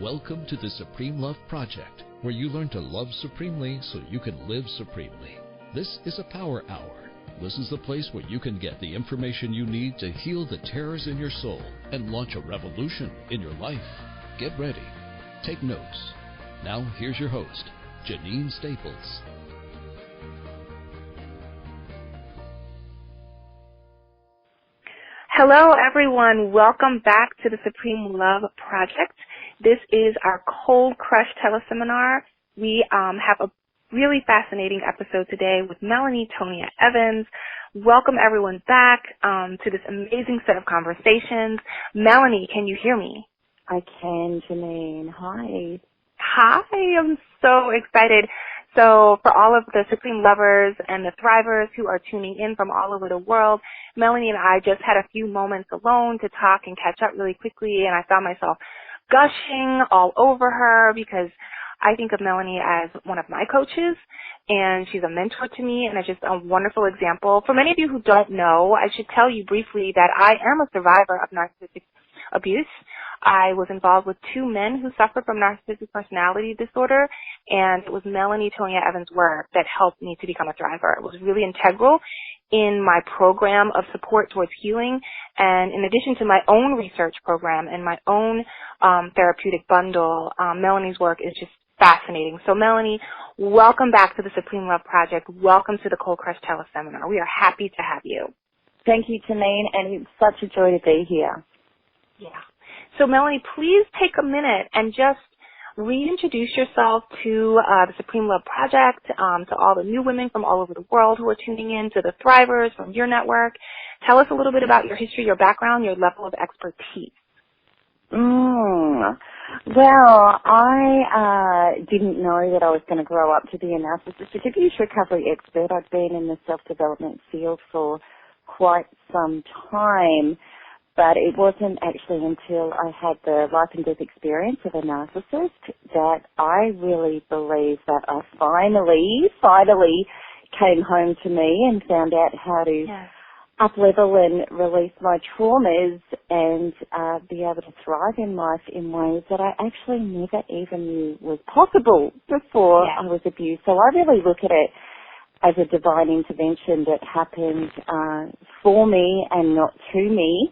Welcome to the Supreme Love Project, where you learn to love supremely so you can live supremely. This is a Power Hour. This is the place where you can get the information you need to heal the terrors in your soul and launch a revolution in your life. Get ready. Take notes. Now, here's your host, Janine Staples. Hello, everyone. Welcome back to the Supreme Love Project. This is our Cold Crush teleseminar. We have a really fascinating episode today with Melanie Tonia Evans. Welcome, everyone, back to this amazing set of conversations. Melanie, can you hear me? I can, Janine. Hi. Hi. I'm so excited. So for all of the Supreme Lovers and the Thrivers who are tuning in from all over the world, Melanie and I just had a few moments alone to talk and catch up really quickly, and I found myself gushing all over her because I think of Melanie as one of my coaches, and she's a mentor to me and just a wonderful example. For many of you who don't know, I should tell you briefly that I am a survivor of narcissistic abuse. I was involved with two men who suffered from narcissistic personality disorder, and it was Melanie Tonia Evans' work that helped me to become a thriver. It was really integral in my program of support towards healing, and in addition to my own research program and my own therapeutic bundle, Melanie's work is just fascinating. So Melanie, welcome back to the Supreme Love Project. Welcome to the Cold Crush teleseminar. We are happy to have you. Thank you, Janine, and it's such a joy to be here. Yeah. So Melanie, please take a minute and just reintroduce yourself to the Supreme Love Project, to all the new women from all over the world who are tuning in, to the Thrivers from your network. Tell us a little bit about your history, your background, your level of expertise. Well, I didn't know that I was going to grow up to be a Narcissistic Abuse Recovery Expert. I'd been in the self-development field for quite some time, but it wasn't actually until I had the life and death experience of a narcissist that I really believe that I finally came home to me and found out how to up-level and release my traumas and be able to thrive in life in ways that I actually never even knew was possible before I was abused. So I really look at it as a divine intervention that happened for me and not to me,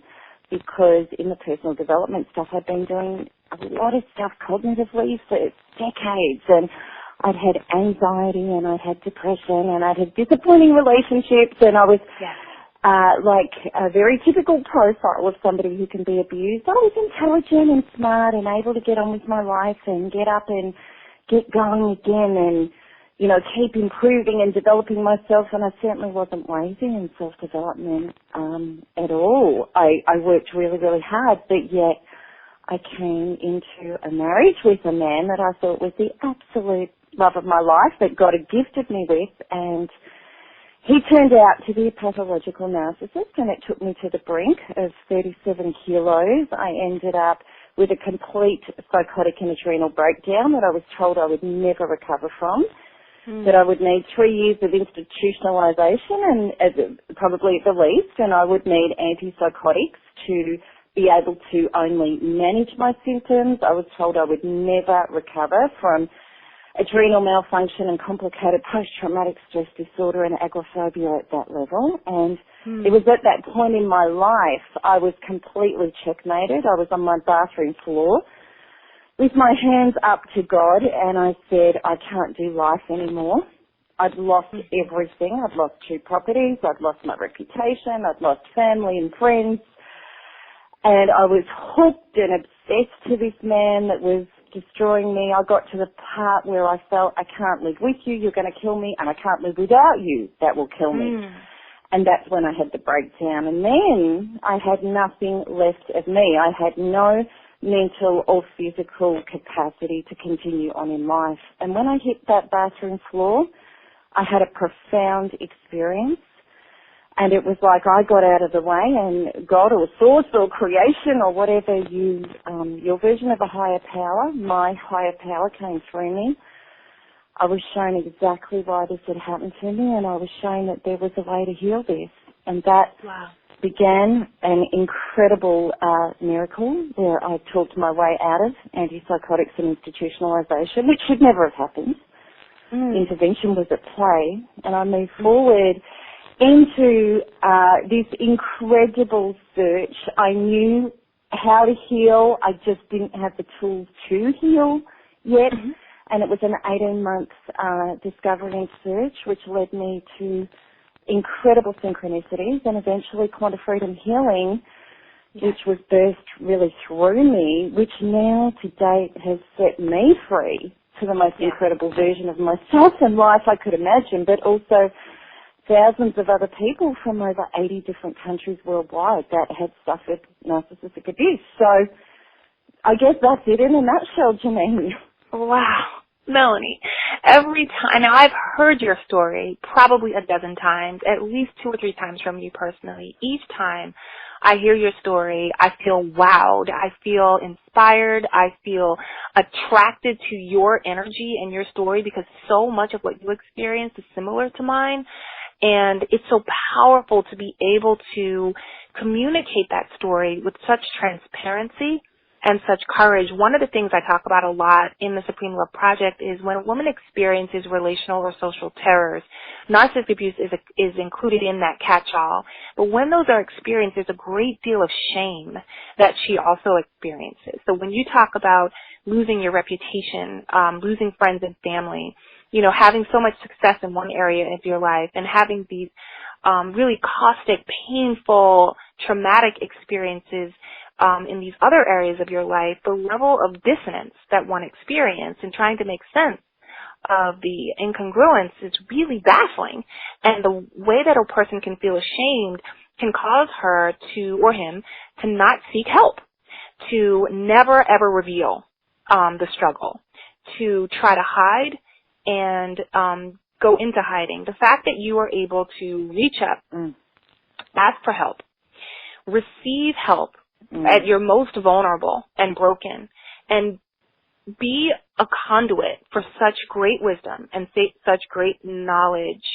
because in the personal development stuff I've been doing a lot of stuff cognitively for decades, and I'd had anxiety and I'd had depression and I'd had disappointing relationships, and I was like a very typical profile of somebody who can be abused. I was intelligent and smart and able to get on with my life and get up and get going again and, you know, keep improving and developing myself, and I certainly wasn't lazy in self-development at all. I worked really, really hard, but yet I came into a marriage with a man that I thought was the absolute love of my life that God had gifted me with, and he turned out to be a pathological narcissist, and it took me to the brink of 37 kilos. I ended up with a complete psychotic and adrenal breakdown that I was told I would never recover from, that I would need 3 years of institutionalization and probably at the least, and I would need antipsychotics to be able to only manage my symptoms. I was told I would never recover from adrenal malfunction and complicated post-traumatic stress disorder and agoraphobia at that level. And it was at that point in my life I was completely checkmated. I was on my bathroom floor with my hands up to God, and I said, I can't do life anymore. I'd lost everything. I'd lost 2 properties. I'd lost my reputation. I'd lost family and friends. And I was hooked and obsessed to this man that was destroying me. I got to the part where I felt, I can't live with you, you're going to kill me, and I can't live without you, that will kill me. And that's when I had the breakdown. And then I had nothing left of me. I had no mental or physical capacity to continue on in life. And when I hit that bathroom floor, I had a profound experience. And it was like I got out of the way, and God or source or creation or whatever your version of a higher power, my higher power came through me. I was shown exactly why this had happened to me, and I was shown that there was a way to heal this. And that began an incredible miracle where I talked my way out of antipsychotics and institutionalisation, which would never have happened. Intervention was at play, and I moved forward into this incredible search. I knew how to heal. I just didn't have the tools to heal yet. And it was an 18-month discovery and search, which led me to incredible synchronicities and eventually Quanta Freedom Healing, which was birthed really through me, which now to date has set me free to the most incredible version of myself and life I could imagine, but also thousands of other people from over 80 different countries worldwide that had suffered narcissistic abuse. So I guess that's it in a nutshell, Janine. Wow. Melanie, every time, now I've heard your story probably a dozen times, at least 2 or 3 times from you personally. Each time I hear your story, I feel wowed, I feel inspired, I feel attracted to your energy and your story because so much of what you experienced is similar to mine. And it's so powerful to be able to communicate that story with such transparency and such courage. One of the things I talk about a lot in the Supreme Love Project is when a woman experiences relational or social terrors, narcissistic abuse is included in that catch-all. But when those are experienced, there's a great deal of shame that she also experiences. So when you talk about losing your reputation, losing friends and family, you know, having so much success in one area of your life and having these really caustic, painful, traumatic experiences in these other areas of your life, the level of dissonance that one experiences in trying to make sense of the incongruence is really baffling. And the way that a person can feel ashamed can cause her to, or him, to not seek help, to never ever reveal the struggle, to try to hide and go into hiding. The fact that you are able to reach up, ask for help, receive help at your most vulnerable and broken, and be a conduit for such great wisdom and such great knowledge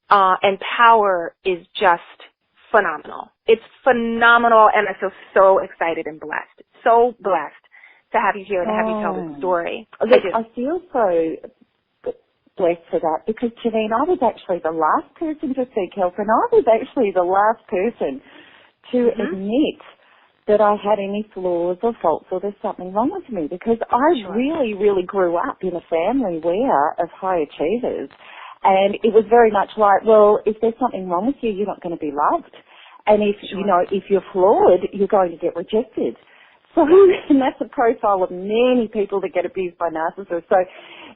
and power is just phenomenal. It's phenomenal, and I feel so excited and blessed. So blessed to have you here and have you tell this story. I feel so blessed for that because, Janine, I was actually the last person to seek help, and I was actually the last person to admit that I had any flaws or faults or there's something wrong with me because I really, really grew up in a family of high achievers, and it was very much like, well, if there's something wrong with you, you're not going to be loved, and if you know, if you're flawed, you're going to get rejected. So, and that's a profile of many people that get abused by narcissists. So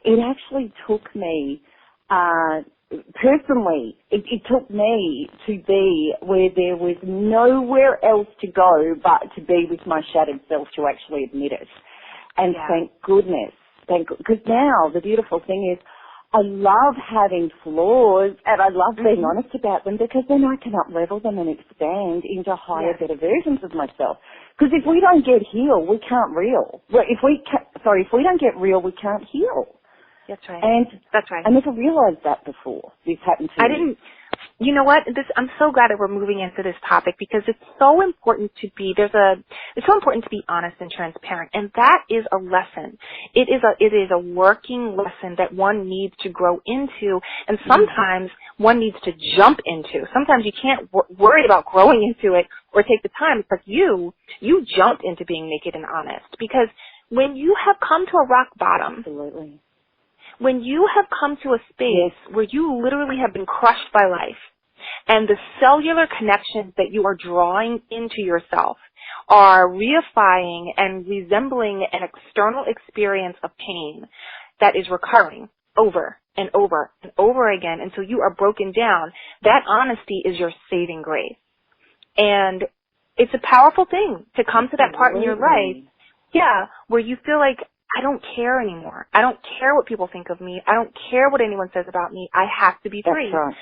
it actually took me, personally, it took me to be where there was nowhere else to go but to be with my shattered self to actually admit it. And thank goodness, because now the beautiful thing is I love having flaws and I love being honest about them because then I can up-level them and expand into higher, better versions of myself. Because if we don't get healed, we can't heal. Well, if we don't get real, we can't heal. That's right. And that's right. I never realized that before. This happened to me. You know what? I'm so glad that we're moving into this topic because it's so important to be, it's so important to be honest and transparent. And that is a lesson. It is a working lesson that one needs to grow into. And sometimes one needs to jump into. Sometimes you can't worry about growing into it or take the time because you jumped into being naked and honest. Because when you have come to a rock bottom. Absolutely. When you have come to a space where you literally have been crushed by life and the cellular connections that you are drawing into yourself are reifying and resembling an external experience of pain that is recurring over and over and over again until you are broken down, that honesty is your saving grace. And it's a powerful thing to come to that part in your life, where you feel like, I don't care anymore. I don't care what people think of me. I don't care what anyone says about me. I have to be free. That's right.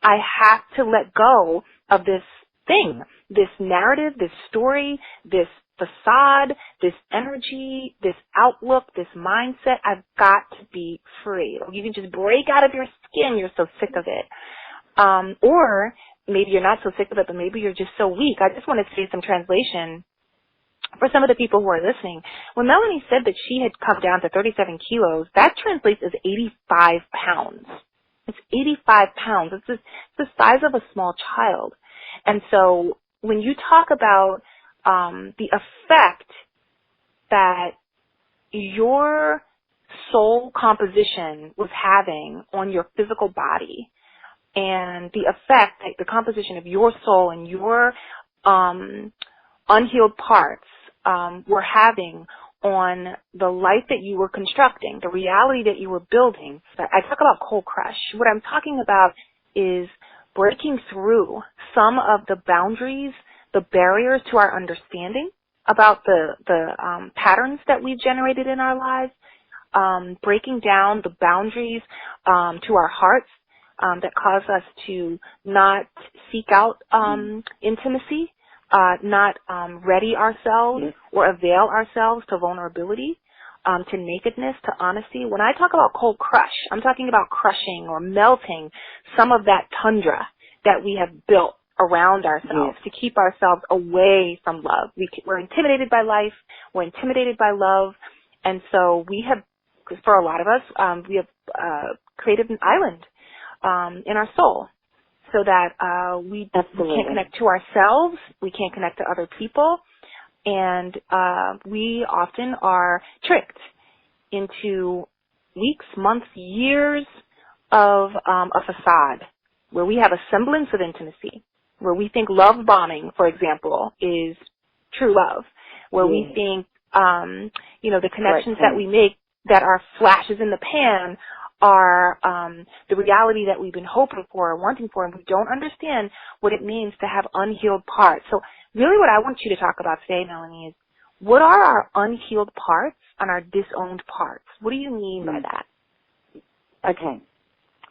I have to let go of this thing, this narrative, this story, this facade, this energy, this outlook, this mindset. I've got to be free. You can just break out of your skin. You're so sick of it. Or maybe you're not so sick of it, but maybe you're just so weak. I just want to say some translation for some of the people who are listening. When Melanie said that she had come down to 37 kilos, that translates as 85 pounds. It's 85 pounds. It's the size of a small child. And so when you talk about the effect that your soul composition was having on your physical body, and the effect that the composition of your soul and your unhealed parts were having on the life that you were constructing, the reality that you were building. I talk about cold crush. What I'm talking about is breaking through some of the boundaries, the barriers to our understanding about the patterns that we've generated in our lives, breaking down the boundaries to our hearts that cause us to not seek out intimacy, not ready ourselves or avail ourselves to vulnerability, to nakedness, to honesty. When I talk about cold crush, I'm talking about crushing or melting some of that tundra that we have built around ourselves to keep ourselves away from love. We're intimidated by life. We're intimidated by love. And so we have, for a lot of us, we have created an island in our soul so that we can't connect to ourselves. We can't connect to other people. And we often are tricked into weeks, months, years of a facade where we have a semblance of intimacy, where we think love bombing, for example, is true love, where we think, the connections that we make that are flashes in the pan are the reality that we've been hoping for or wanting for, and we don't understand what it means to have unhealed parts. So really what I want you to talk about today, Melanie, is what are our unhealed parts and our disowned parts? What do you mean by that? Okay.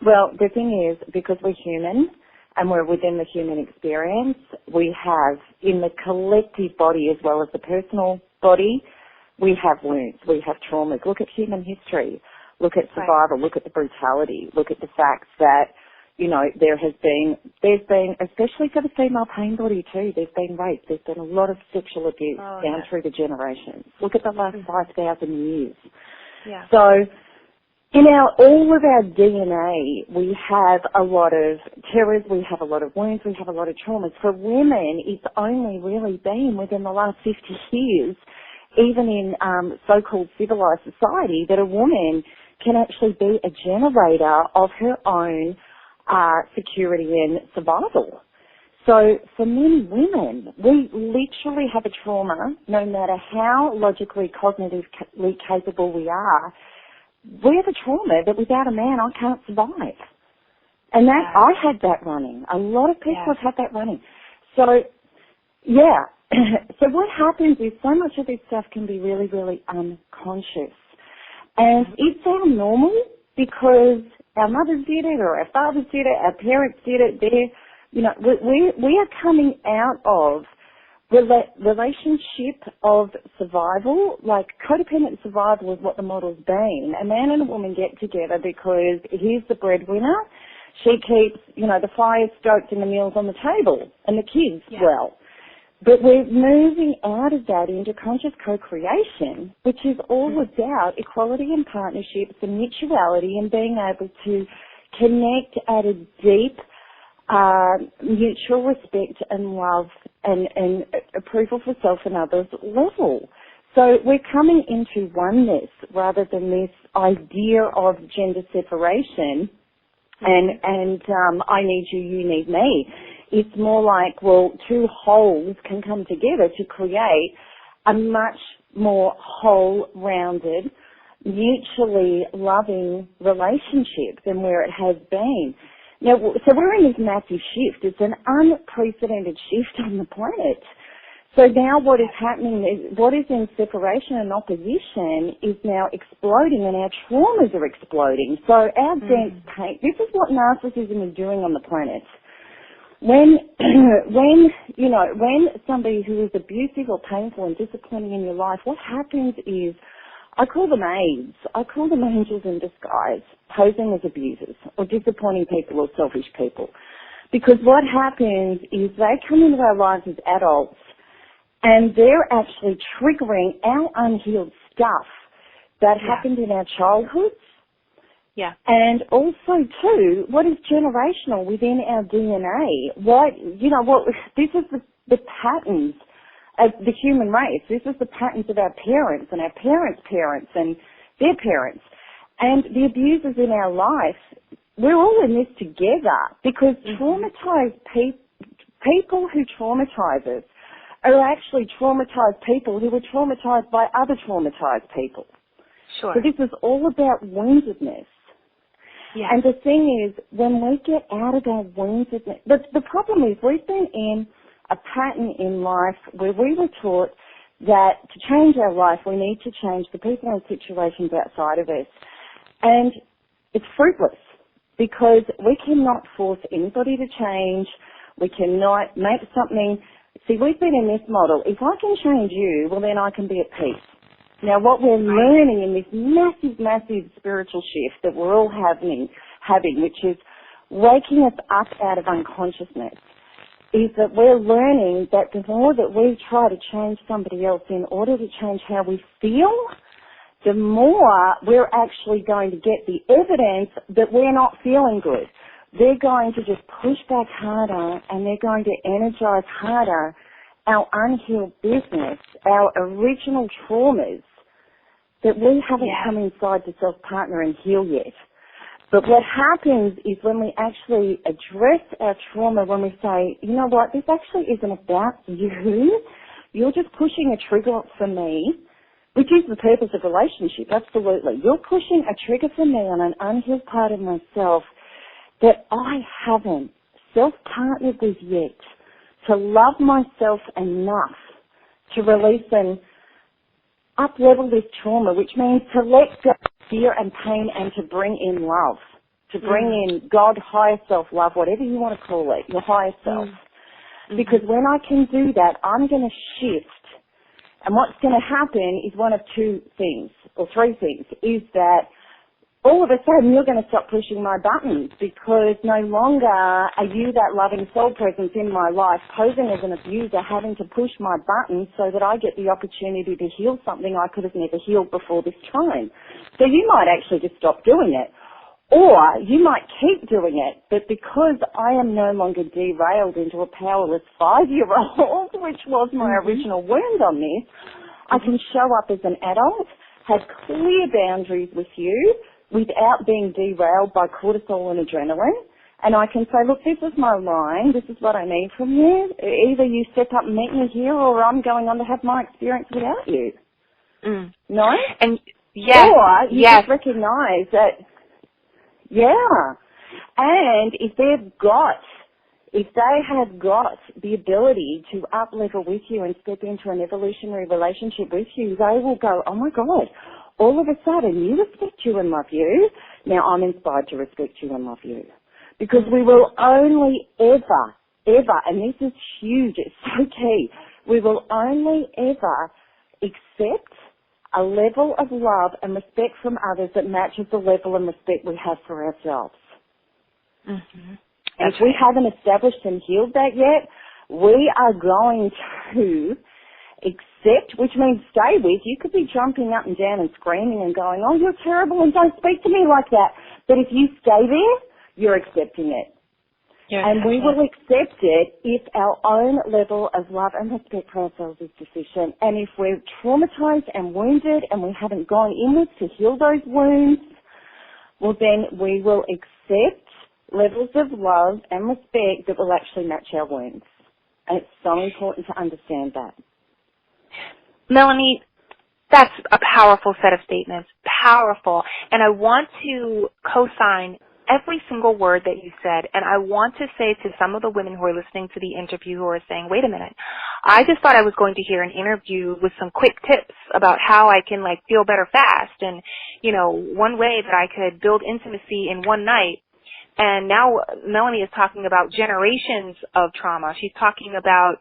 Well, the thing is, because we're human and we're within the human experience, we have, in the collective body as well as the personal body, we have wounds, we have traumas. Look at human history. Look at survival. Look at the brutality. Look at the facts that, there's been, especially for the female pain body too, there's been rape. There's been a lot of sexual abuse down through the generations. Look at the last 5,000 years. Yeah. So, in all of our DNA, we have a lot of terrors, we have a lot of wounds, we have a lot of traumas. For women, it's only really been within the last 50 years, even in so-called civilized society, that a woman can actually be a generator of her own security and survival. So for many women, we literally have a trauma, no matter how logically, cognitively capable we are. We have a trauma that without a man I can't survive. And that I had that running. A lot of people have had that running. So, so what happens is so much of this stuff can be really, really unconscious. And it's our normal because our mothers did it or our fathers did it, our parents did it. We are coming out of relationship of survival, like codependent survival is what the model's been. A man and a woman get together because he's the breadwinner. She keeps, the fire stoked and the meals on the table and the kids well. But we're moving out of that into conscious co-creation, which is all about equality and partnerships and mutuality and being able to connect at a deep mutual respect and love and approval for self and others level. So we're coming into oneness rather than this idea of gender separation and I need you, you need me. It's more like, well, two wholes can come together to create a much more whole-rounded, mutually loving relationship than where it has been. Now, so we're in this massive shift. It's an unprecedented shift on the planet. So now what is happening is what is in separation and opposition is now exploding and our traumas are exploding. So our dense pain, this is what narcissism is doing on the planet. When somebody who is abusive or painful and disappointing in your life, what happens is, I call them aides. I call them angels in disguise, posing as abusers or disappointing people or selfish people. Because what happens is they come into our lives as adults and they're actually triggering our unhealed stuff that happened in our childhoods. Yeah. And also, too, what is generational within our DNA? This is the patterns of the human race. This is the patterns of our parents and our parents' parents and their parents. And the abusers in our life, we're all in this together because traumatized people who traumatize us are actually traumatized people who were traumatized by other traumatized people. Sure. So this is all about woundedness. Yeah. And the thing is, when we get out of our woundedness, the problem is we've been in a pattern in life where we were taught that to change our life, we need to change the people and situations outside of us. And it's fruitless because we cannot force anybody to change. We cannot make something. See, we've been in this model. If I can change you, well, then I can be at peace. Now, what we're learning in this massive, massive spiritual shift that we're all having, which is waking us up out of unconsciousness, is that we're learning that the more that we try to change somebody else in order to change how we feel, the more we're actually going to get the evidence that we're not feeling good. They're going to just push back harder and they're going to energize harder our unhealed business, our original traumas that we haven't come inside to self-partner and heal yet. But what happens is when we actually address our trauma, when we say, you know what, this actually isn't about you, you're just pushing a trigger for me, which is the purpose of relationship, absolutely. You're pushing a trigger for me on an unhealed part of myself that I haven't self-partnered with yet, to love myself enough to release and up-level this trauma, which means to let go of fear and pain and to bring in love, to bring in God, higher self-love, whatever you want to call it, your higher self. Because when I can do that, I'm going to shift. And what's going to happen is one of two things, or three things, is that all of a sudden you're going to stop pushing my buttons because no longer are you that loving soul presence in my life posing as an abuser having to push my buttons so that I get the opportunity to heal something I could have never healed before this time. So you might actually just stop doing it. Or you might keep doing it, but because I am no longer derailed into a powerless 5-year-old, which was my original wound on this, I can show up as an adult, have clear boundaries with you, without being derailed by cortisol and adrenaline. And I can say, look, this is my line. This is what I need from you. Either you step up and meet me here or I'm going on to have my experience without you. No? And or you just recognize that, and if they have got the ability to up-level with you and step into an evolutionary relationship with you, they will go, oh my God, all of a sudden you respect you and love you. Now I'm inspired to respect you and love you. Because we will only ever, and this is huge, it's so key, we will only ever accept a level of love and respect from others that matches the level and respect we have for ourselves. And if we haven't established and healed that yet, we are going to accept, which means stay with. You could be jumping up and down and screaming and going, oh, you're terrible and don't speak to me like that. But if you stay there, you're accepting it. And we will accept it if our own level of love and respect for ourselves is sufficient. And if we're traumatized and wounded and we haven't gone inwards to heal those wounds, well then we will accept levels of love and respect that will actually match our wounds. And it's so important to understand that. Melanie, that's a powerful set of statements, powerful. And I want to co-sign every single word that you said. And I want to say to some of the women who are listening to the interview who are saying, wait a minute, I just thought I was going to hear an interview with some quick tips about how I can feel better fast and, one way that I could build intimacy in one night. And now Melanie is talking about generations of trauma. She's talking about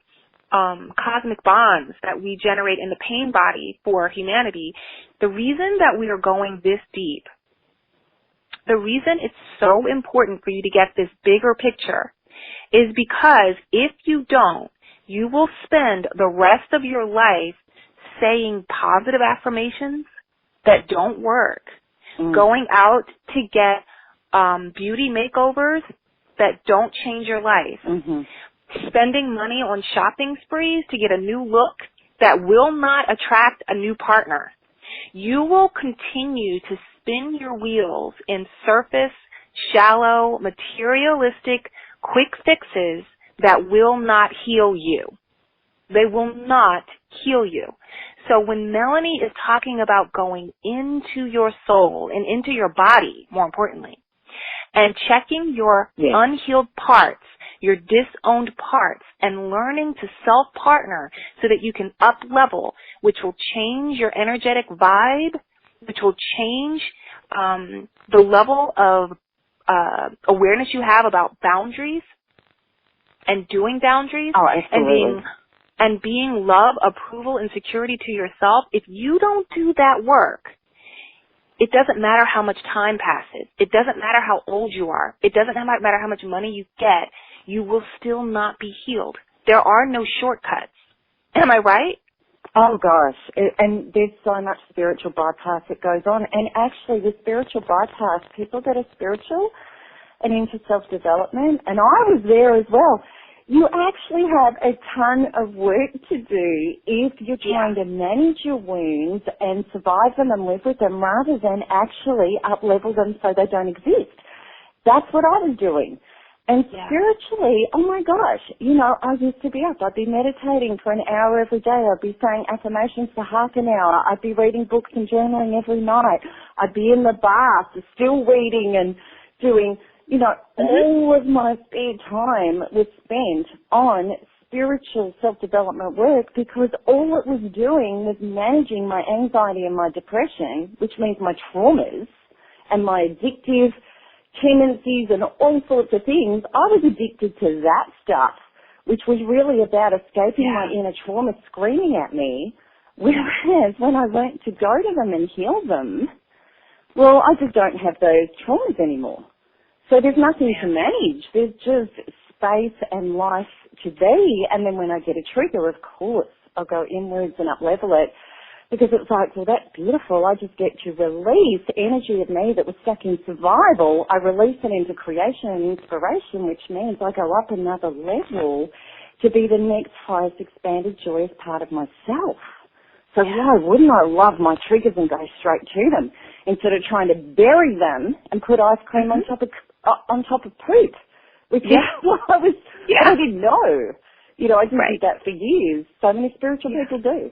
cosmic bonds that we generate in the pain body for humanity. The reason that we are going this deep, the reason it's so important for you to get this bigger picture is because if you don't, you will spend the rest of your life saying positive affirmations that don't work, going out to get beauty makeovers that don't change your life, spending money on shopping sprees to get a new look that will not attract a new partner. You will continue to spin your wheels in surface, shallow, materialistic, quick fixes that will not heal you. They will not heal you. So when Melanie is talking about going into your soul and into your body, more importantly, and checking your unhealed parts, your disowned parts, and learning to self-partner so that you can up-level, which will change your energetic vibe, which will change the level of awareness you have about boundaries and doing boundaries and being love, approval, and security to yourself. If you don't do that work, it doesn't matter how much time passes. It doesn't matter how old you are. It doesn't matter how much money you get. You will still not be healed. There are no shortcuts. Am I right? Oh, gosh. And there's so much spiritual bypass that goes on. And actually, with spiritual bypass, people that are spiritual and into self-development, and I was there as well, you actually have a ton of work to do if you're trying to manage your wounds and survive them and live with them rather than actually up-level them so they don't exist. That's what I was doing. And spiritually, oh my gosh, you know, I used to be up. I'd be meditating for an hour every day. I'd be saying affirmations for half an hour. I'd be reading books and journaling every night. I'd be in the bath, still reading and doing, you know, all of my spare time was spent on spiritual self-development work because all it was doing was managing my anxiety and my depression, which means my traumas and my addictive tendencies and all sorts of things. I was addicted to that stuff, which was really about escaping my inner trauma screaming at me, whereas when I went to go to them and heal them, well, I just don't have those traumas anymore. So there's nothing to manage. There's just space and life to be. And then when I get a trigger, of course, I'll go inwards and up-level it because it's like, well, that's beautiful. I just get to release energy of me that was stuck in survival. I release it into creation and inspiration, which means I go up another level to be the next highest expanded, joyous part of myself. So why wouldn't I love my triggers and go straight to them instead of trying to bury them and put ice cream on top of poop, which is what I didn't know. You know, I just did that for years. So many spiritual people do.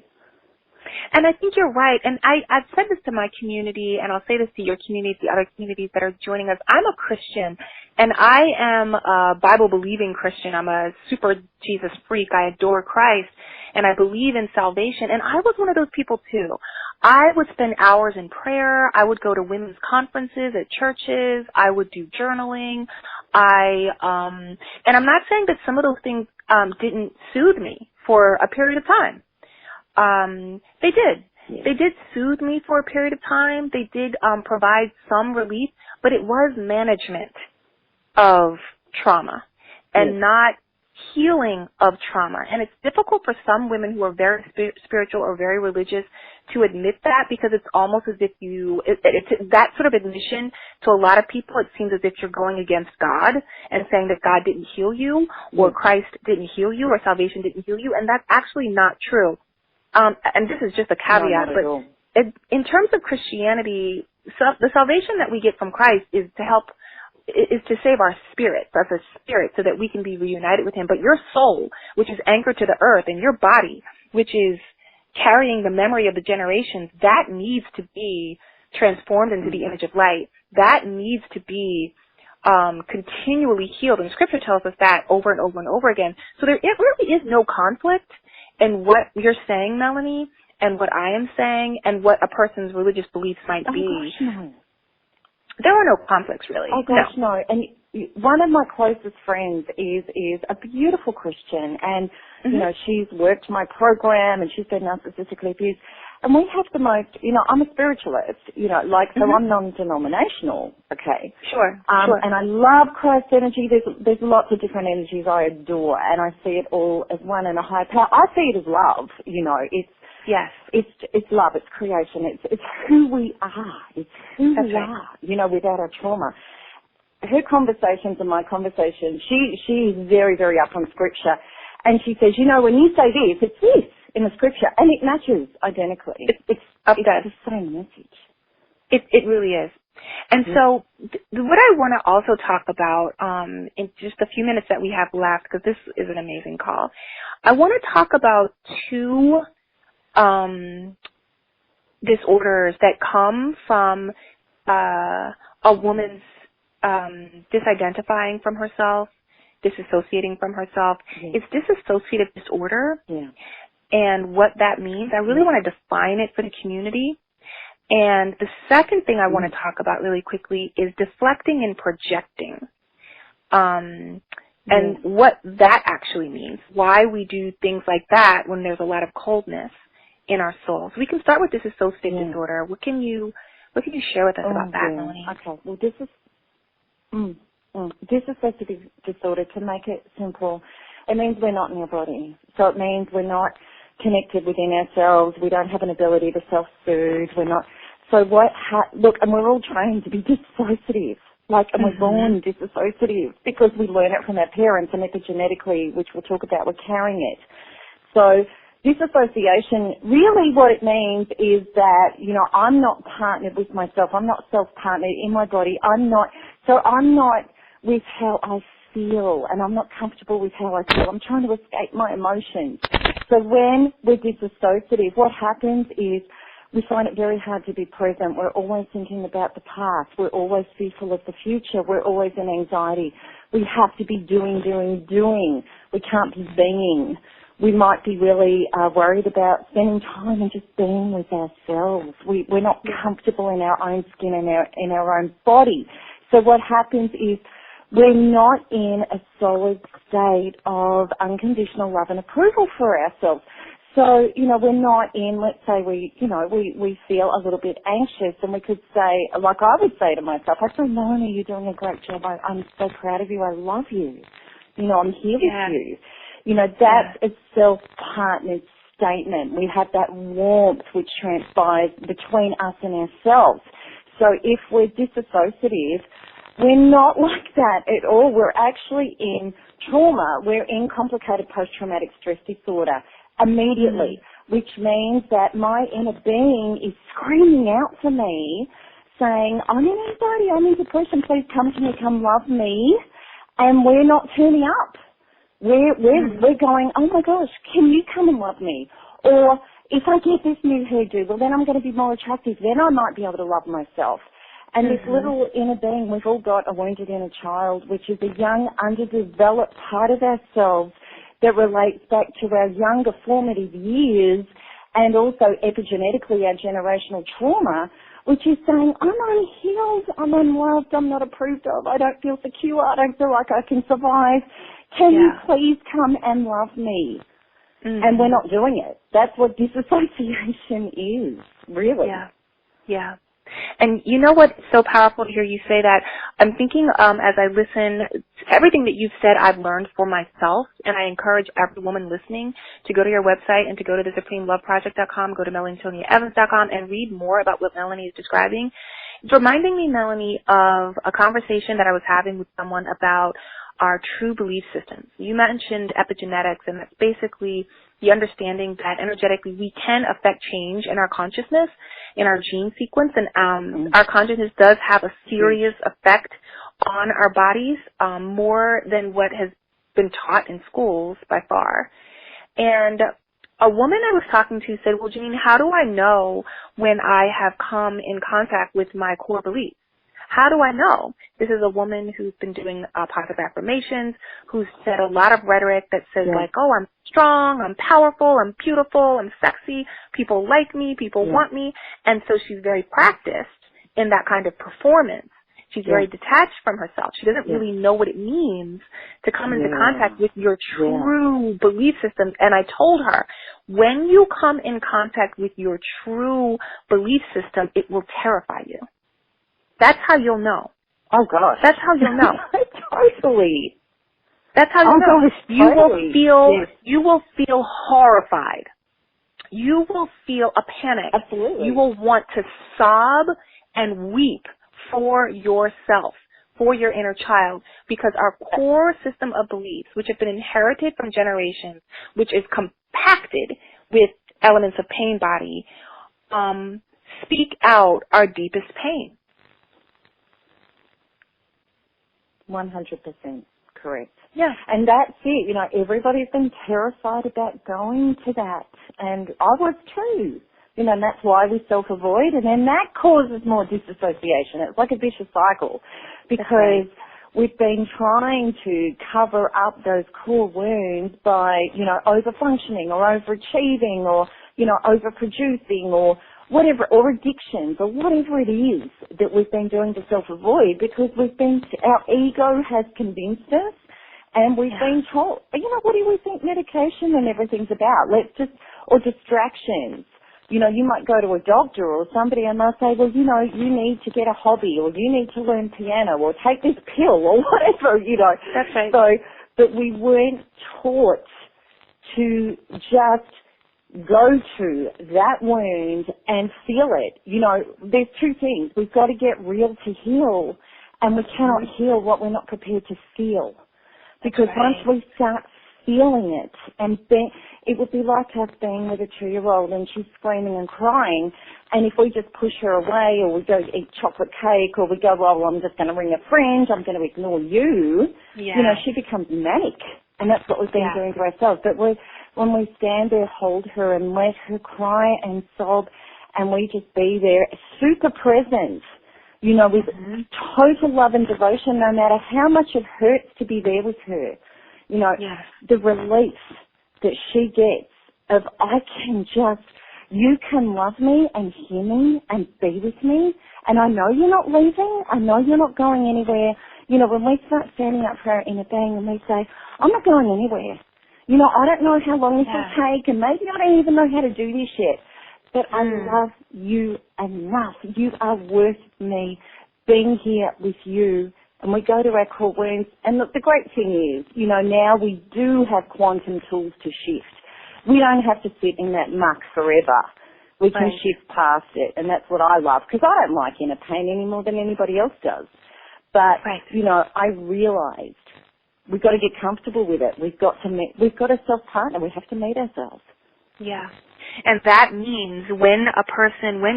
And I think you're right. And I've said this to my community, and I'll say this to your community, the other communities that are joining us. I'm a Christian, and I am a Bible-believing Christian. I'm a super Jesus freak. I adore Christ, and I believe in salvation. And I was one of those people, too. I would spend hours in prayer. I would go to women's conferences at churches. I would do journaling. And I'm not saying that some of those things didn't soothe me for a period of time. They did. Yeah. They did soothe me for a period of time. They did provide some relief, but it was management of trauma and not healing of trauma. And it's difficult for some women who are very spiritual or very religious to admit that because it's almost as if it's that sort of admission to a lot of people. It seems as if you're going against God and saying that God didn't heal you or Christ didn't heal you or salvation didn't heal you. And that's actually not true. And this is just a caveat, but in terms of Christianity, the salvation that we get from Christ is to save our spirit, as a spirit, so that we can be reunited with Him. But your soul, which is anchored to the earth, and your body, which is carrying the memory of the generations, that needs to be transformed into the image of light. That needs to be continually healed. And Scripture tells us that over and over and over again. So it really is no conflict in what you're saying, Melanie, and what I am saying, and what a person's religious beliefs might be. Gosh, no. There are no conflicts, really. Oh, gosh, no. And one of my closest friends is a beautiful Christian, and, you know, she's worked my program, and she's been narcissistically abused. And we have the most, I'm a spiritualist, so I'm non-denominational, okay? Sure. And I love Christ energy. There's lots of different energies I adore, and I see it all as one and a higher power. I see it as love, It's love, it's creation, it's who we are. It's who we are, without our trauma. Her conversations and my conversations, she is very, very up on scripture. And she says, when you say this, it's this in the scripture, and it matches identically. It's the same message. It really is. And so what I want to also talk about in just a few minutes that we have left, because this is an amazing call, I want to talk about two disorders that come from a woman's disidentifying from herself, disassociating from herself. It's dissociative disorder. Yeah. And what that means, I really want to define it for the community. And the second thing I want to talk about really quickly is deflecting and projecting. And what that actually means, why we do things like that when there's a lot of coldness in our souls. We can start with disassociative disorder. What can you share with us about that, Melanie? Okay. Well, dissociative disorder, to make it simple, it means we're not in our body. So it means we're not connected within ourselves. We don't have an ability to self-soothe. We're not. So look, and we're all trained to be dissociative. And we're born dissociative because we learn it from our parents, and epigenetically, which we'll talk about, we're carrying it. So disassociation, really what it means is that, I'm not partnered with myself. I'm not self-partnered in my body. I'm not with how I feel, and I'm not comfortable with how I feel. I'm trying to escape my emotions. So when we're disassociative, what happens is we find it very hard to be present. We're always thinking about the past. We're always fearful of the future. We're always in anxiety. We have to be doing. We can't be being. We might be really worried about spending time and just being with ourselves. We're not comfortable in our own skin and in our own body. So what happens is we're not in a solid state of unconditional love and approval for ourselves. So, we're not in, let's say we feel a little bit anxious, and we could say, like I would say to myself, I say, Melanie, you're doing a great job. I'm so proud of you. I love you. I'm here with you. That's a self-partnered statement. We have that warmth which transpires between us and ourselves. So if we're disassociative, we're not like that at all. We're actually in trauma. We're in complicated post-traumatic stress disorder immediately, which means that my inner being is screaming out to me, saying, I'm in anxiety, I'm in depression, please come to me, come love me. And we're not turning up. We're going, oh my gosh, can you come and love me? Or if I get this new hairdo, well then I'm going to be more attractive. Then I might be able to love myself. And this little inner being, we've all got a wounded inner child, which is a young, underdeveloped part of ourselves that relates back to our younger formative years, and also epigenetically our generational trauma, which is saying, I'm unhealed, I'm unloved, I'm not approved of, I don't feel secure, I don't feel like I can survive. Can you please come and love me? And we're not doing it. That's what disassociation is, really. Yeah. And you know what's so powerful to hear you say that? I'm thinking as I listen to everything that you've said, I've learned for myself, and I encourage every woman listening to go to your website and to go to thesupremeloveproject.com, go to MelanieToniaEvans.com, and read more about what Melanie is describing. It's reminding me, Melanie, of a conversation that I was having with someone about our true belief systems. You mentioned epigenetics, and that's basically the understanding that energetically we can affect change in our consciousness, in our gene sequence, and our consciousness does have a serious effect on our bodies, more than what has been taught in schools by far. And a woman I was talking to said, well, Janine, how do I know when I have come in contact with my core beliefs? How do I know? This is a woman who's been doing positive affirmations, who's said a lot of rhetoric that says like, oh, I'm strong, I'm powerful, I'm beautiful, I'm sexy, people like me, people want me. And so she's very practiced in that kind of performance. She's very detached from herself. She doesn't really know what it means to come into contact with your true belief systems. And I told her, When you come in contact with your true belief system, it will terrify you. That's how you'll know. Oh, gosh. That's how you'll know. Totally. That's how you know. Gosh, totally. You will feel horrified. You will feel a panic. Absolutely. You will want to sob and weep for yourself, for your inner child, because our core system of beliefs, which have been inherited from generations, which is compacted with elements of pain body, speak out our deepest pain. 100% correct. Yeah. And that's it. You know, everybody's been terrified about going to that. And I was too. You know, and that's why we self-avoid. And then that causes more disassociation. It's like a vicious cycle. Because we've been trying to cover up those core wounds by, you know, over-functioning or overachieving or, you know, overproducing or whatever, or addictions or whatever it is that we've been doing to self-avoid, because our ego has convinced us, and we've been told, you know, what do we think medication and everything's about? Or distractions. You know, you might go to a doctor or somebody and they'll say, well, you know, you need to get a hobby, or you need to learn piano, or take this pill, or whatever, you know. That's right. So, but we weren't taught to just go to that wound and feel it. You know, there's two things. We've got to get real to heal, and we cannot heal what we're not prepared to feel. Because once we start feeling it, and it would be like us being with a 2-year-old and she's screaming and crying, and if we just push her away, or we go eat chocolate cake, or we go, well, I'm just going to ring a friend, I'm going to ignore you, you know, she becomes manic. And that's what we've been doing to ourselves. But when we stand there, hold her and let her cry and sob, and we just be there, super present, you know, with total love and devotion, no matter how much it hurts to be there with her. You know, the relief that she gets of, you can love me and hear me and be with me, and I know you're not leaving, I know you're not going anywhere. You know, when we start standing up for our inner being and we say, I'm not going anywhere. You know, I don't know how long this will take, and maybe I don't even know how to do this yet, but I love you enough. You are worth me being here with you. And we go to our core wounds. And look, the great thing is, you know, now we do have quantum tools to shift. We don't have to sit in that muck forever. We can shift past it, and that's what I love, because I don't like inner pain any more than anybody else does. But, you know, I realized we've got to get comfortable with it. We've got to self-partner. We have to meet ourselves. Yeah. And that means when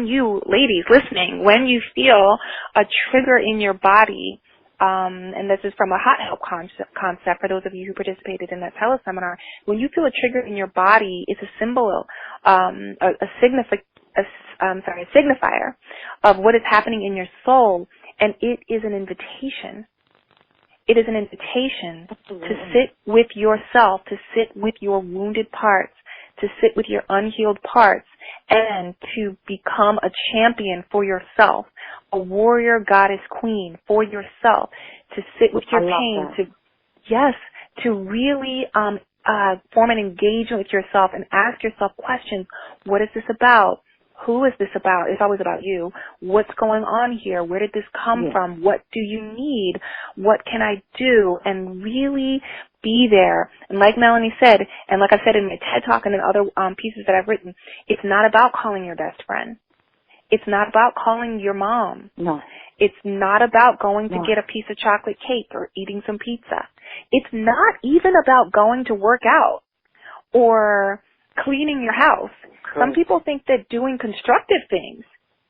you, ladies listening, when you feel a trigger in your body, and this is from a hot help concept for those of you who participated in that teleseminar, when you feel a trigger in your body, it's a symbol, a signifier of what is happening in your soul, and it is an invitation. It is an invitation to sit with yourself, to sit with your wounded parts, to sit with your unhealed parts, and to become a champion for yourself, a warrior goddess queen for yourself, to sit with your pain, to really form an engagement with yourself and ask yourself questions. What is this about? Who is this about? It's always about you. What's going on here? Where did this come from? What do you need? What can I do? And really be there. And like Melanie said, and like I said in my TED Talk and in other pieces that I've written, it's not about calling your best friend. It's not about calling your mom. No. It's not about going to get a piece of chocolate cake or eating some pizza. It's not even about going to work out or cleaning your house. Some people think that doing constructive things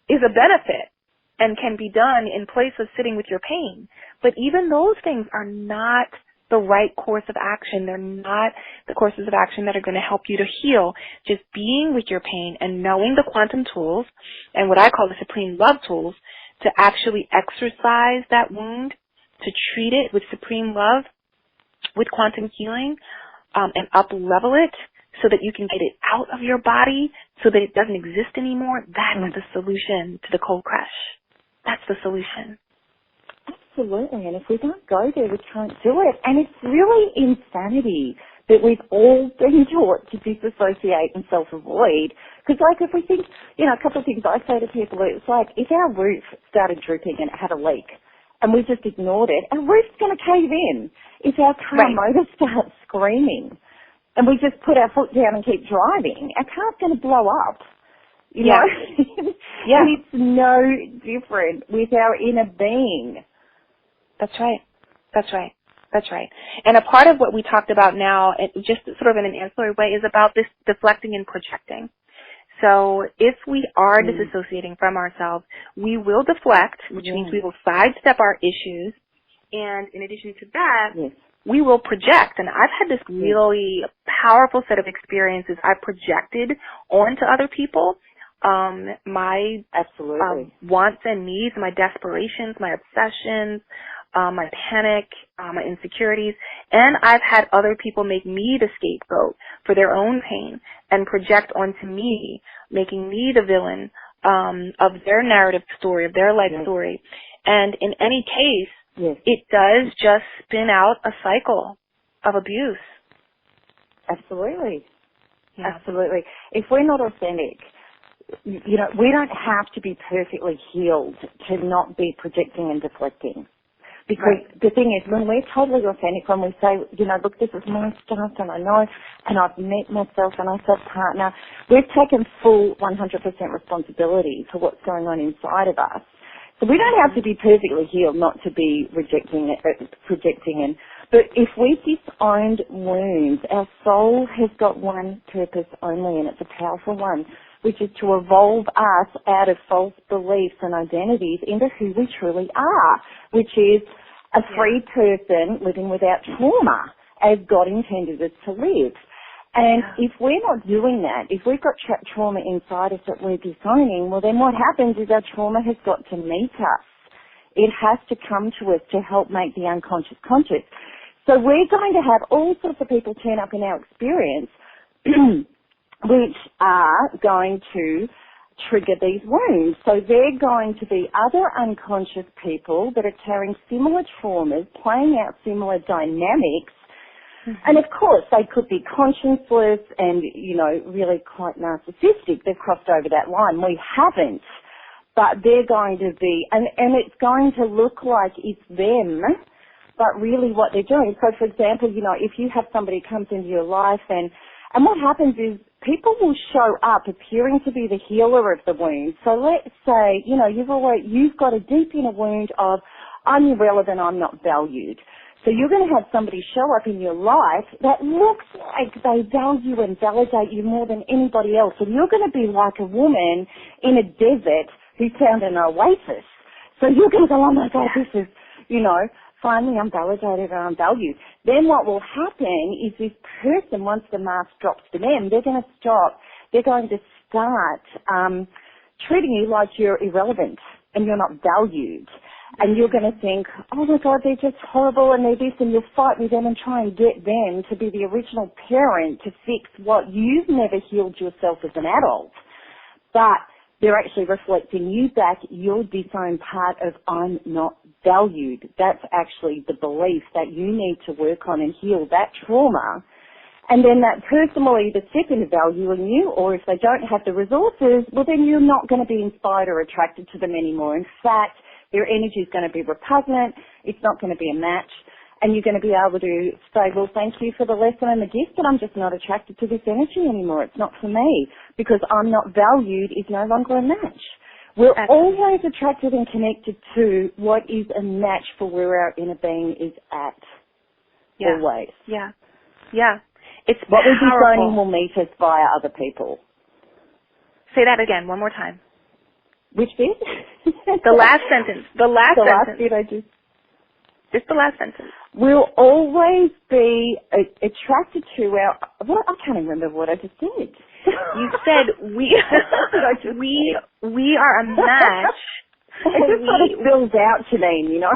is a benefit and can be done in place of sitting with your pain. But even those things are not the right course of action. They're not the courses of action that are going to help you to heal. Just being with your pain and knowing the quantum tools and what I call the supreme love tools to actually exercise that wound, to treat it with supreme love, with quantum healing, and up-level it, so that you can get it out of your body so that it doesn't exist anymore. That's the solution to the cold crash. That's the solution. Absolutely. And if we don't go there, we can't do it. And it's really insanity that we've all been taught to disassociate and self-avoid. Because, like, if we think, you know, a couple of things I say to people, it's like, if our roof started dripping and it had a leak, and we just ignored it, our roof's going to cave in. If our car motor starts screaming, and we just put our foot down and keep driving, our car's going to blow up. You know? Yeah. It's no different with our inner being. That's right. That's right. That's right. And a part of what we talked about now, just sort of in an ancillary way, is about this deflecting and projecting. So if we are disassociating from ourselves, we will deflect, which means we will sidestep our issues. And in addition to that, we will project. And I've had this really powerful set of experiences. I've projected onto other people my wants and needs, my desperations, my obsessions, my panic, my insecurities, and I've had other people make me the scapegoat for their own pain and project onto me, making me the villain of their narrative story, of their life story. And in any case, it does just spin out a cycle of abuse. Absolutely. Absolutely. If we're not authentic, you know, we don't have to be perfectly healed to not be projecting and deflecting. Because the thing is, when we're totally authentic, when we say, you know, look, this is my stuff and I know, and I've met myself and I self-partner, we've taken full 100% responsibility for what's going on inside of us. So we don't have to be perfectly healed not to be projecting. But if we've disowned wounds, our soul has got one purpose only, and it's a powerful one, which is to evolve us out of false beliefs and identities into who we truly are, which is a free person living without trauma as God intended us to live. And if we're not doing that, if we've got trapped trauma inside us that we're disowning, well then what happens is our trauma has got to meet us. It has to come to us to help make the unconscious conscious. So we're going to have all sorts of people turn up in our experience which are going to trigger these wounds. So they're going to be other unconscious people that are carrying similar traumas, playing out similar dynamics. And of course, they could be conscienceless and, you know, really quite narcissistic. They've crossed over that line. We haven't. But they're going to be, and it's going to look like it's them, but really what they're doing. So, for example, you know, if you have somebody comes into your life and what happens is people will show up appearing to be the healer of the wound. So let's say, you know, you've got a deep inner wound of, I'm irrelevant, I'm not valued. So you're going to have somebody show up in your life that looks like they value and validate you more than anybody else. And you're going to be like a woman in a desert who found an oasis. So you're going to go, oh my God, this is, you know, finally I'm validated and I'm valued. Then what will happen is this person, once the mask drops to them, they're going to start treating you like you're irrelevant and you're not valued. And you're going to think, oh my God, they're just horrible and they're this, and you'll fight with them and try and get them to be the original parent to fix what you've never healed yourself as an adult. But they're actually reflecting you back, your disowned part of I'm not valued. That's actually the belief that you need to work on and heal that trauma. And then that person will either step into valuing you, or if they don't have the resources, well then you're not going to be inspired or attracted to them anymore. In fact, their energy is going to be repugnant, it's not going to be a match, and you're going to be able to say, well, thank you for the lesson and the gift, but I'm just not attracted to this energy anymore. It's not for me, because I'm not valued is no longer a match. We're always attracted and connected to what is a match for where our inner being is at. Yeah. Always. Yeah. Yeah. It's what we're powerful. disowning will meet us via other people. Say that again, one more time. Which bit? The last sentence. The last bit I just... Just the last sentence. We'll always be attracted to our... What? I can't remember what I just said. You said we are a match. It just sort of spills out to me, you know?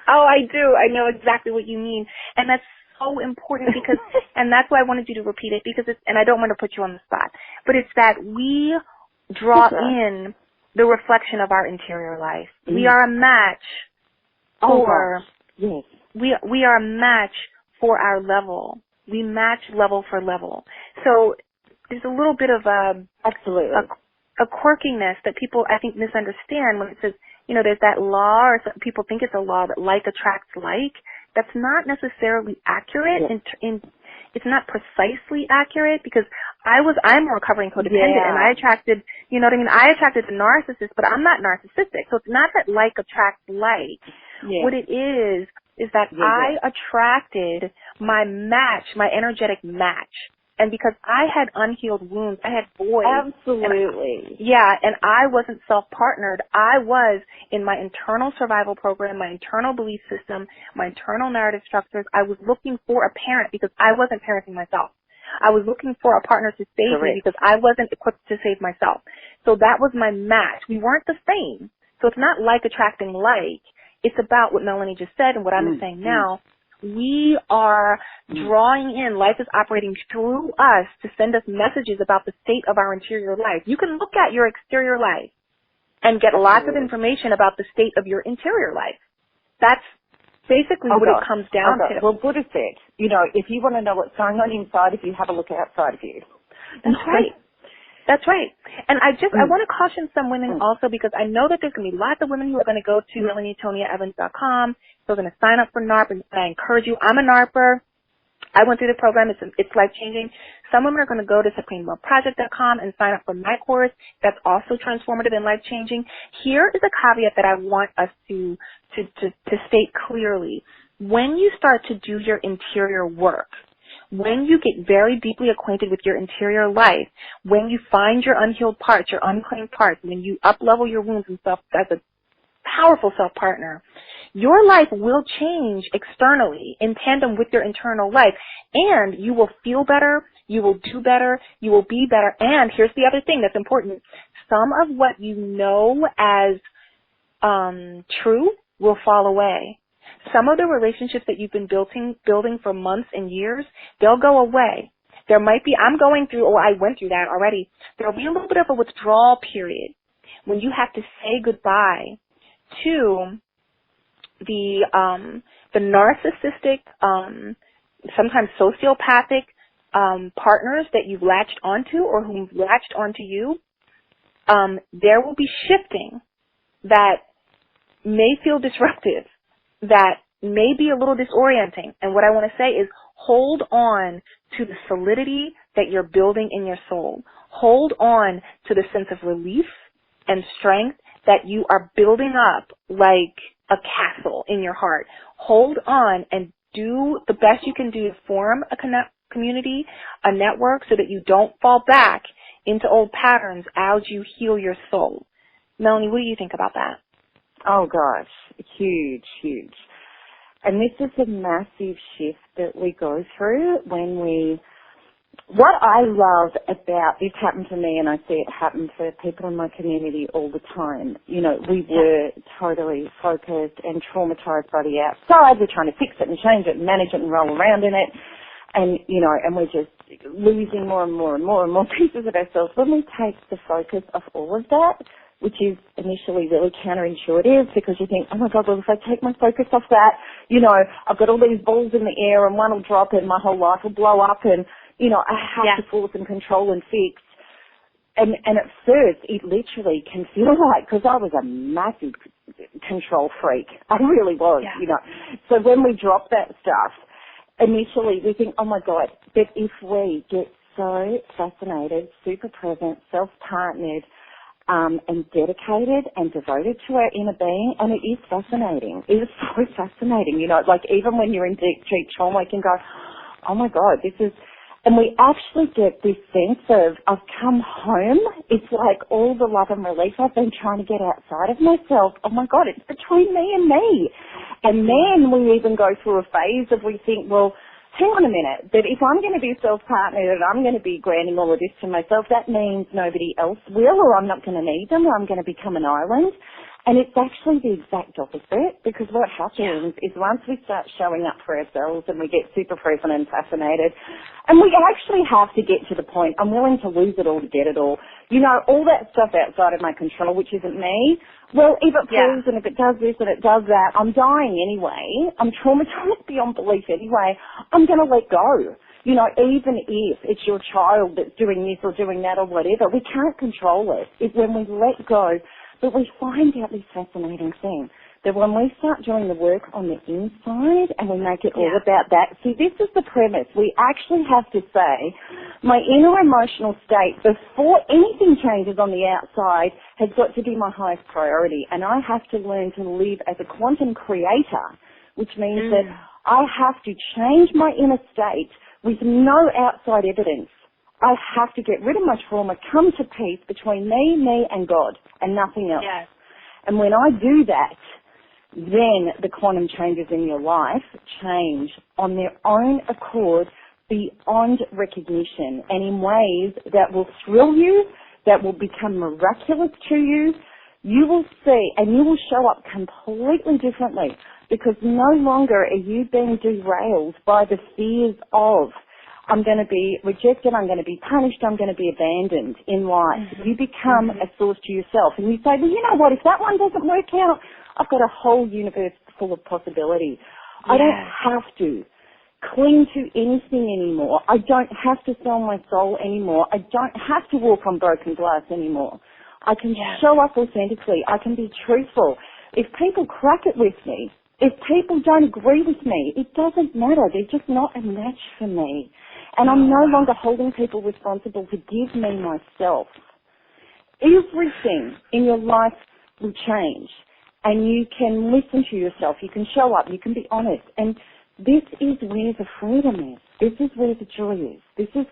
Oh, I do. I know exactly what you mean. And that's so important because, and that's why I wanted you to repeat it because it's, and I don't want to put you on the spot, but it's that we draw in the reflection of our interior life. We are a match for, yes. we are a match for our level. We match level for level. So there's a little bit of a quirkiness that people, I think, misunderstand when it says, there's that law, or some people think it's a law that like attracts like. That's not necessarily accurate. It's not precisely accurate, because I'm a recovering codependent, and I attracted, I attracted the narcissist, but I'm not narcissistic. So it's not that like attracts like. Yeah. What it is that I attracted my match, my energetic match. And because I had unhealed wounds, I had voids. Absolutely. And I wasn't self-partnered. I was in my internal survival program, my internal belief system, my internal narrative structures. I was looking for a parent because I wasn't parenting myself. I was looking for a partner to save me because I wasn't equipped to save myself. So that was my match. We weren't the same. So it's not like attracting like. It's about what Melanie just said and what I'm saying now. We are drawing in, life is operating through us to send us messages about the state of our interior life. You can look at your exterior life and get lots of information about the state of your interior life. That's basically what it comes down to. Well, Buddha said, if you want to know what's going on inside of you, have a look outside of you. That's right. That's right. And I want to caution some women also, because I know that there's going to be lots of women who are going to go to MelanieToniaEvans.com. They're going to sign up for NARP, and I encourage you. I'm a NARPer. I went through the program. It's life-changing. Some women are going to go to SupremeLoveProject.com and sign up for my course. That's also transformative and life-changing. Here is a caveat that I want us to state clearly. When you start to do your interior work, when you get very deeply acquainted with your interior life, when you find your unhealed parts, your unclaimed parts, when you up-level your wounds and stuff as a powerful self-partner, your life will change externally in tandem with your internal life, and you will feel better, you will do better, you will be better, and here's the other thing that's important. Some of what you know as true will fall away. Some of the relationships that you've been building for months and years, they'll go away. There might be, I went through that already. There'll be a little bit of a withdrawal period when you have to say goodbye to the narcissistic, sometimes sociopathic partners that you've latched onto or who've latched onto you. There will be shifting that may feel disruptive, that may be a little disorienting. And what I want to say is hold on to the solidity that you're building in your soul. Hold on to the sense of relief and strength that you are building up like a castle in your heart. Hold on and do the best you can do to form a community, a network, so that you don't fall back into old patterns as you heal your soul. Melanie, what do you think about that? Oh gosh, huge. And this is a massive shift that we go through what I love about, this happened to me and I see it happen for people in my community all the time. We were totally focused and traumatized by the outside. We're trying to fix it and change it and manage it and roll around in it. And, and we're just losing more and more pieces of ourselves. When we take the focus off all of that, which is initially really counterintuitive, because you think, oh my God, well, if I take my focus off that, I've got all these balls in the air and one will drop and my whole life will blow up and, I have to force and control and fix. And at first, it literally can feel like, because I was a massive control freak. I really was, So when we drop that stuff, initially we think, oh my God, but if we get so fascinated, super present, self-partnered, and dedicated and devoted to our inner being, and it is fascinating. It is so fascinating, like even when you're in deep trauma, you can go, oh my God, this is, and we actually get this sense of, I've come home. It's like all the love and relief I've been trying to get outside of myself. Oh my God, it's between me and me. And then we even go through a phase of we think, well, hang on a minute, that if I'm going to be self-partnered and I'm going to be granting all of this to myself, that means nobody else will, or I'm not going to need them, or I'm going to become an island. And it's actually the exact opposite, because what happens is once we start showing up for ourselves and we get super present and fascinated, and we actually have to get to the point, I'm willing to lose it all to get it all. All that stuff outside of my control, which isn't me, well, if it falls and if it does this and it does that, I'm dying anyway. I'm traumatized beyond belief anyway. I'm going to let go. You know, even if it's your child that's doing this or doing that or whatever, we can't control it. It's when we let go. But we find out this fascinating thing, that when we start doing the work on the inside and we make it all about that, see, this is the premise. We actually have to say, my inner emotional state, before anything changes on the outside, has got to be my highest priority. And I have to learn to live as a quantum creator, which means that I have to change my inner state with no outside evidence. I have to get rid of my trauma, come to peace between me and God, and nothing else. Yes. And when I do that, then the quantum changes in your life change on their own accord beyond recognition and in ways that will thrill you, that will become miraculous to you. You will see, and you will show up completely differently, because no longer are you being derailed by the fears of, I'm going to be rejected, I'm going to be punished, I'm going to be abandoned in life. You become a source to yourself, and you say, well, you know what, if that one doesn't work out, I've got a whole universe full of possibility. I don't have to cling to anything anymore. I don't have to sell my soul anymore. I don't have to walk on broken glass anymore. I can show up authentically. I can be truthful. If people crack it with me, if people don't agree with me, it doesn't matter. They're just not a match for me. And I'm no longer holding people responsible to give me myself. Everything in your life will change. And you can listen to yourself. You can show up. You can be honest. And this is where the freedom is. This is where the joy is. This is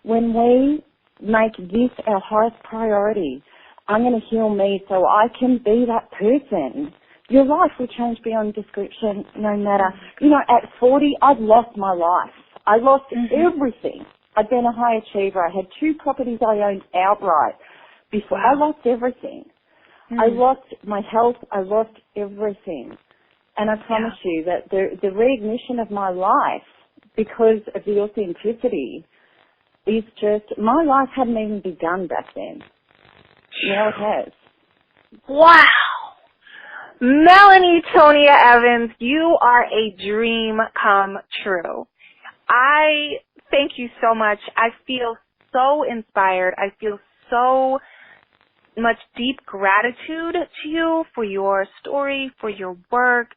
when we make this our highest priority. I'm going to heal me so I can be that person. Your life will change beyond description no matter. You know, at 40, I'd lost my life. I lost everything. I'd been a high achiever. I had 2 properties I owned outright. Before I lost everything. I lost my health. I lost everything. And I promise you that the reignition of my life, because of the authenticity, is just, my life hadn't even begun back then. Now it has. Wow. Melanie Tonia Evans, you are a dream come true. I thank you so much. I feel so inspired. I feel so much deep gratitude to you for your story, for your work,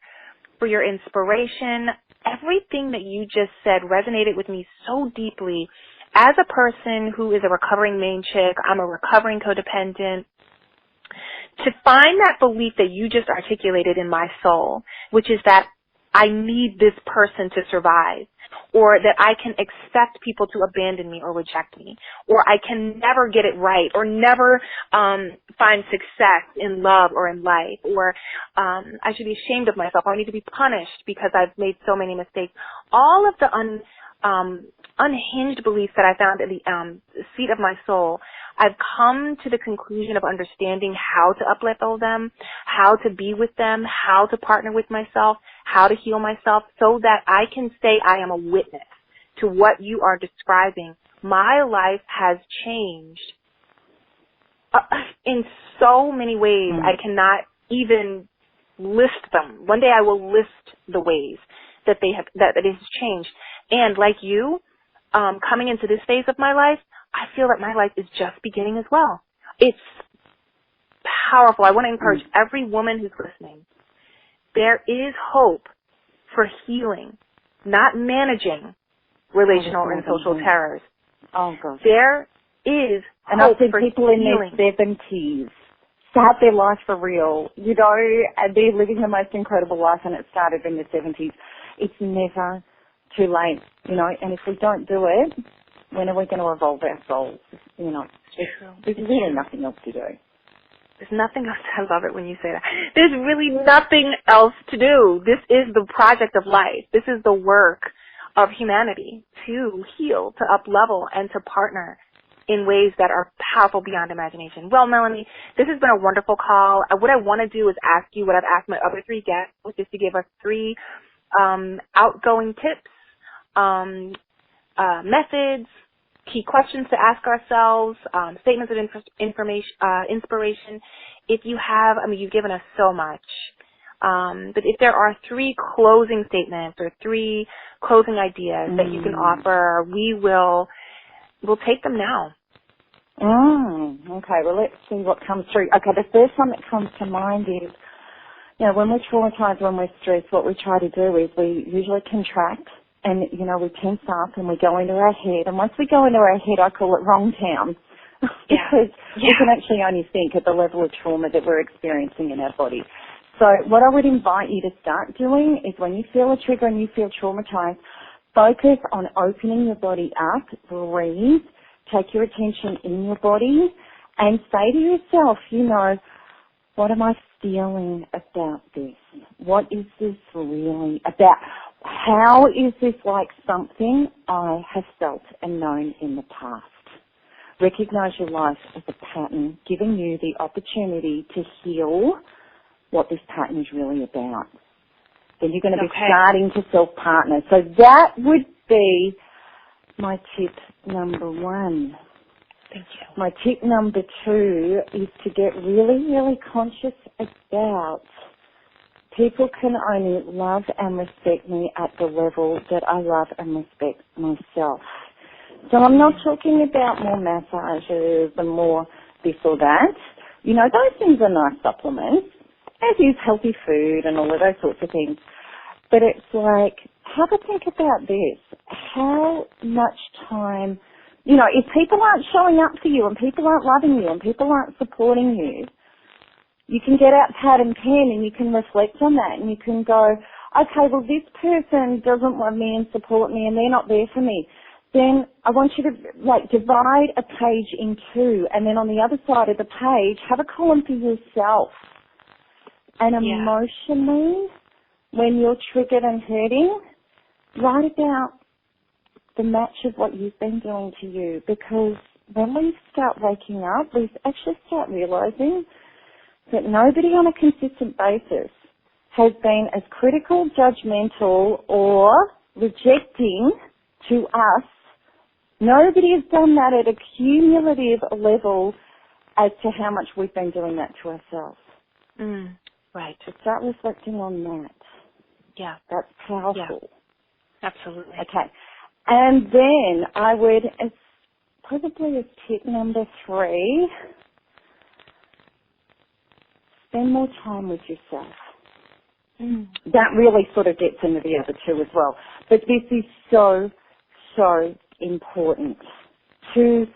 for your inspiration. Everything that you just said resonated with me so deeply. As a person who is a recovering main chick, I'm a recovering codependent, to find that belief that you just articulated in my soul, which is that I need this person to survive, or that I can expect people to abandon me or reject me, or I can never get it right, or never find success in love or in life, or I should be ashamed of myself, or I need to be punished because I've made so many mistakes. All of the unhinged beliefs that I found at the seat of my soul, I've come to the conclusion of understanding how to up-level them, how to be with them, how to partner with myself, how to heal myself, so that I can say I am a witness to what you are describing. My life has changed in so many ways. I cannot even list them. One day I will list the ways that it has changed. And like you, coming into this phase of my life, I feel that my life is just beginning as well. It's powerful. I want to encourage every woman who's listening. There is hope for healing, not managing relational and social terrors. Oh, gosh. There is and hope I've seen for people healing. in their 70s start their life for real. You know, and they're living the most incredible life, and it started in their 70s. It's never too late, you know, and if we don't do it, when are we going to evolve our souls? You know, there's really nothing else to do. There's nothing else. I love it when you say that. There's really nothing else to do. This is the project of life. This is the work of humanity, to heal, to up-level, and to partner in ways that are powerful beyond imagination. Well, Melanie, this has been a wonderful call. What I want to do is ask you what I've asked my other 3 guests, which is to give us 3 outgoing tips, methods, key questions to ask ourselves, statements of inspiration. If you have, you've given us so much. But if there are 3 closing statements or 3 closing ideas that you can offer, we'll take them now. Okay, well, let's see what comes through. Okay, the first one that comes to mind is, when we're traumatized, when we're stressed, what we try to do is we usually contract and, we tense up and we go into our head. And once we go into our head, I call it wrong town. Because we can actually only think at the level of trauma that we're experiencing in our body. So what I would invite you to start doing is when you feel a trigger and you feel traumatized, focus on opening your body up, breathe, take your attention in your body, and say to yourself, what am I feeling about this? What is this really about? How is this like something I have felt and known in the past? Recognize your life as a pattern, giving you the opportunity to heal what this pattern is really about. Then you're going to be starting to self-partner. So that would be my tip number 1. Thank you. My tip number 2 is to get really, really conscious about people can only love and respect me at the level that I love and respect myself. So I'm not talking about more massages and more this or that. Those things are nice supplements, as is healthy food and all of those sorts of things. But it's like, have a think about this. How much time, if people aren't showing up for you and people aren't loving you and people aren't supporting you, you can get out pad and pen and you can reflect on that and you can go, okay, well, this person doesn't love me and support me and they're not there for me. Then I want you to divide a page in 2, and then on the other side of the page, have a column for yourself. And emotionally, when you're triggered and hurting, write about the match of what you've been doing to you. Because when we start waking up, we actually start realizing that nobody on a consistent basis has been as critical, judgmental, or rejecting to us. Nobody has done that at a cumulative level as to how much we've been doing that to ourselves. Right. So start reflecting on that. Yeah. That's powerful. Yeah. Absolutely. Okay. And then I would, as probably as tip number 3, spend more time with yourself. That really sort of gets into the other 2 as well. But this is so, so important to,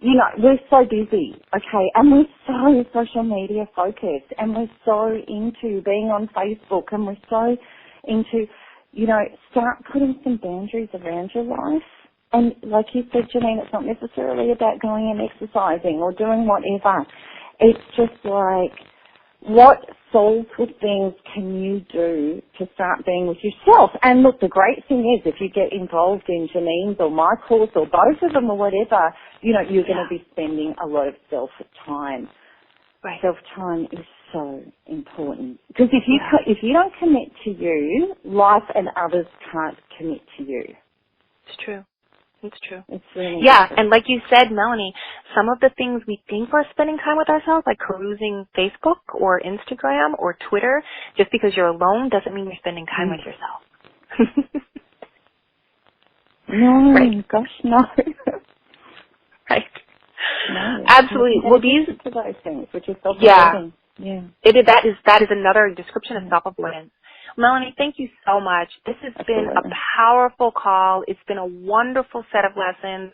we're so busy, okay, and we're so social media focused, and we're so into being on Facebook, and we're so into, start putting some boundaries around your life. And like you said, Janine, it's not necessarily about going and exercising or doing whatever. It's just like, what soulful things can you do to start being with yourself? And look, the great thing is if you get involved in Janine's or my course or both of them or whatever, you're going to be spending a lot of self-time. Right. Self-time is so important. Because if you don't commit to you, life and others can't commit to you. It's true. It's true. It's really important. And like you said, Melanie, some of the things we think we're spending time with ourselves, like perusing Facebook or Instagram or Twitter, just because you're alone doesn't mean you're spending time with yourself. No, right. Gosh, no. Right. No. Absolutely. Well, these to those things, which is self-avoidance. Yeah. That is another description of self-avoidance. Melanie, thank you so much. This has been a powerful call. It's been a wonderful set of lessons.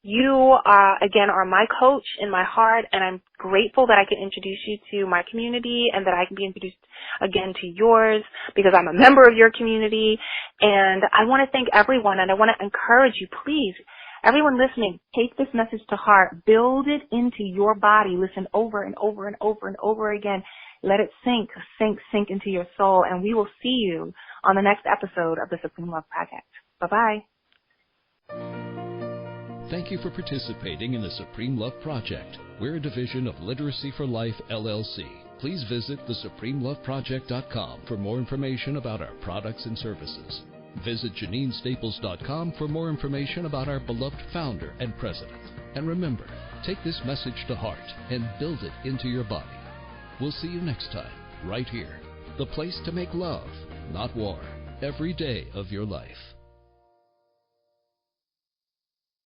You, again, are my coach in my heart, and I'm grateful that I can introduce you to my community and that I can be introduced again to yours because I'm a member of your community. And I want to thank everyone, and I want to encourage you, please, everyone listening, take this message to heart. Build it into your body. Listen over and over and over and over again. Let it sink into your soul, and we will see you on the next episode of the Supreme Love Project. Bye-bye. Thank you for participating in the Supreme Love Project. We're a division of Literacy for Life, LLC. Please visit thesupremeloveproject.com for more information about our products and services. Visit JanineStaples.com for more information about our beloved founder and president. And remember, take this message to heart and build it into your body. We'll see you next time, right here the place to make love, not war, every day of your life.